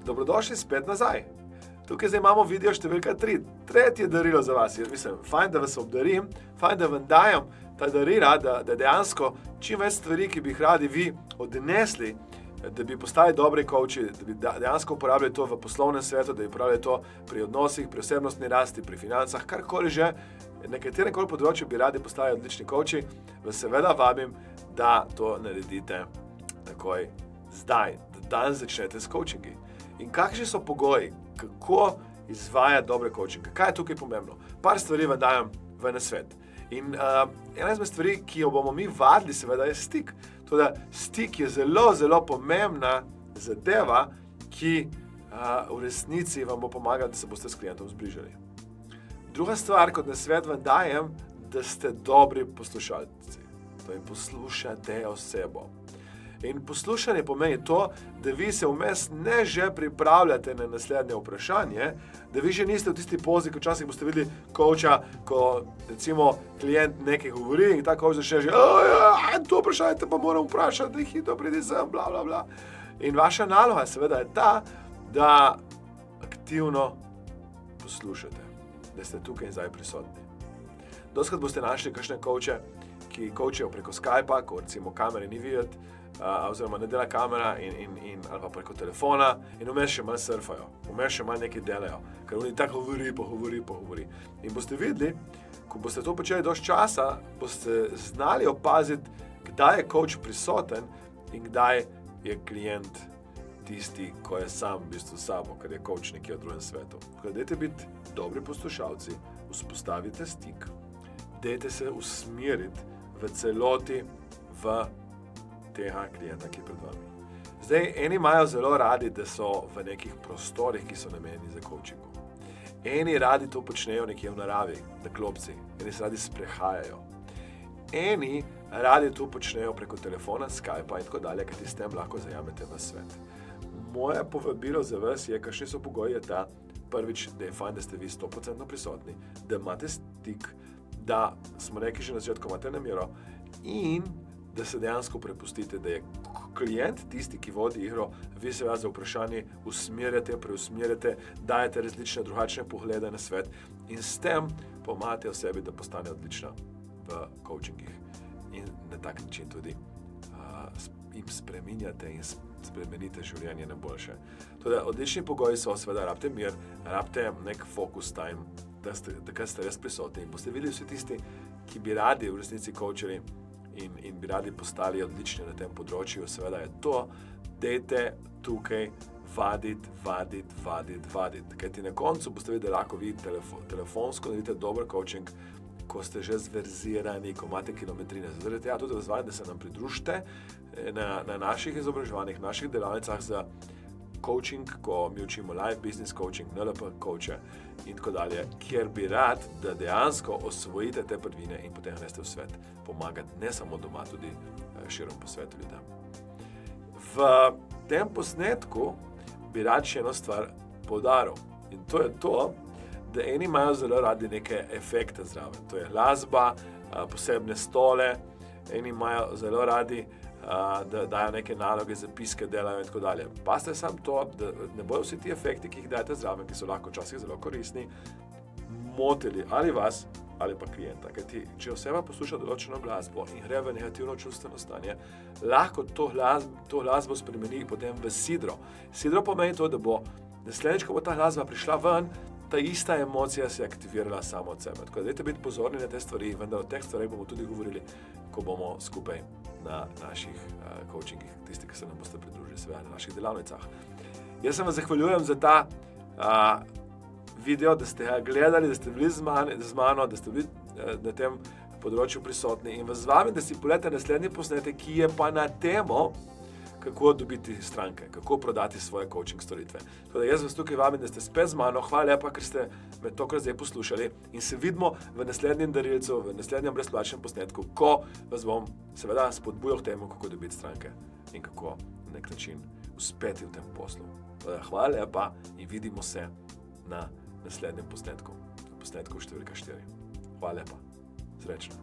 dobrodošli spet nazaj. Tukaj zdaj imamo video številka 3. Tretje darilo za vas. Jaz mislim, fajn, da vas obdarim, fajn, da vam dajem ta darila, da dejansko čim več stvari, ki bi jih radi vi odnesli, da bi postali dobri coachi, da bi dejansko uporabljali to v poslovnem svetu, da bi uporabljali to pri odnosih, pri osebnostni rasti, pri financah, karkoli že, na katerem koli področju bi radi postali odlični coachi, vas seveda vabim, da to naredite takoj zdaj, da danes začnete s coachingi. In kakšni so pogoji, kako izvajati dobre coachinge? Kaj je tukaj pomembno? Par stvari vam dajem v nasvet. In ena izmed stvari, ki jo bomo mi vadili, seveda je stik. Toda stik je zelo, zelo pomembna zadeva, ki v resnici vam bo pomagala, da se boste s klientom zbližali. Druga stvar, kot nasvet vam dajem, da ste dobri poslušalci. To je poslušate osebo. In poslušanje pomeni to, da vi se vmes ne že pripravljate na naslednje vprašanje, da vi že niste v tisti pozi, ko včasih boste videli coacha, ko recimo klient nekaj govori in ta coach začne že to vprašanje te pa moram vprašati, da hitro pridi sem, bla, bla, bla. In vaša naloga seveda je ta, da aktivno poslušate, da ste tukaj in zdaj prisotni. Dostikrat boste našli kakšne coache, ki coachajo preko Skypa, ko recimo kamere ni videti, oziroma ne dela kamera ali pa preko telefona in vmes še manj surfajo, vmes še manj nekaj delajo, ker oni tako govori. In boste videli, ko boste to počeli dosti časa, boste znali opaziti, kdaj je coach prisoten in kdaj je klient tisti, ko je sam v bistvu sabo, ker je coach nekje v drugem svetu. Tako da dajte biti dobri poslušalci, vzpostavite stik, dajte se usmeriti v celoti v tega klienta, ki je pred vami. Zdaj, eni imajo zelo radi, da so v nekih prostorih, ki so namenjeni za coachingu. Eni radi to počnejo nekje v naravi, na klopci, eni se radi sprehajajo. Eni radi to počnejo preko telefona, Skypa in tako dalje, kajti s tem lahko zajamete v svet. Moje povabilo za vas je, kakšni so pogoji, je ta, prvič, da je fajn, da ste vi 100% prisotni, da imate stik, da smo rekli že na začetku, imate namero in da se dejansko prepustite, da je klient tisti, ki vodi igro, vi se vas za vprašanje usmerjate, preusmerjate, dajete različne drugačne poglede na svet in s tem pomagate osebi, da postane odlična v coachingih in na tak način tudi jim spreminjate in spremenite življenje na boljše. Toda odlični pogoji so, seveda rabite mir, rabite nek focus time, da ste res prisotni in boste videli vsi tisti, ki bi radi v resnici coacheri in bi radi postali odlični na tem področju, seveda je to, dajte tukaj vaditi. Kajti na koncu boste videli, lahko vi telefonsko naredite dober coaching, ko ste že zverzirani, ko imate kilometrine. Zato ja, tudi vas vajam, da se nam pridružite na naših izobraževanjih, naših delavnicah za coaching, ko mi učimo live business coaching, NLP coache in tako dalje, kjer bi rad, da dejansko osvojite te prvine in potem greste v svet pomagati, ne samo doma, tudi širom po svetu ljudem. V tem posnetku bi rad še eno stvar poudaril in to je to, da eni imajo zelo radi neke efekte zraven. To je glasba, posebne stole, eni imajo zelo radi da dajo neke naloge, zapiske, delajo in tako dalje. Pazite samo to, da ne bojo vsi ti efekti, ki jih dajete zraven, ki so lahko včasih zelo koristni, motili ali vas, ali pa klienta. Kajti, če oseba posluša določeno glasbo in gre v negativno čustveno stanje, lahko to glasbo spremeni potem v sidro. Sidro pomeni to, da bo naslednjič, ko bo ta glasba prišla ven, ta ista emocija se je aktivirala samo od sebe. Tako da dajte biti pozorni na te stvari, vendar o teh stvarih bomo tudi govorili, ko bomo skupaj na naših coachingih, tisti, ki se nam boste pridružili, seveda na naših delavnicah. Jaz se vam zahvaljujem za ta video, da ste ga gledali, da ste bili z mano, da ste bili na tem področju prisotni in vas vabim, da si pogledate naslednji posnetek, ki je pa na temo, kako dobiti stranke, kako prodati svoje coaching storitve. Tako da jaz vas tukaj vabim, da ste spet z mano. Hvala lepa, ker ste me tokrat zdaj poslušali in se vidimo v naslednjem darilcu, v naslednjem brezplačnem posnetku, ko vas bom seveda spodbujal k temu, kako dobiti stranke in kako na nek način uspeti v tem poslu. Hvala lepa in vidimo se na naslednjem posnetku številka 4. Hvala lepa. Srečno.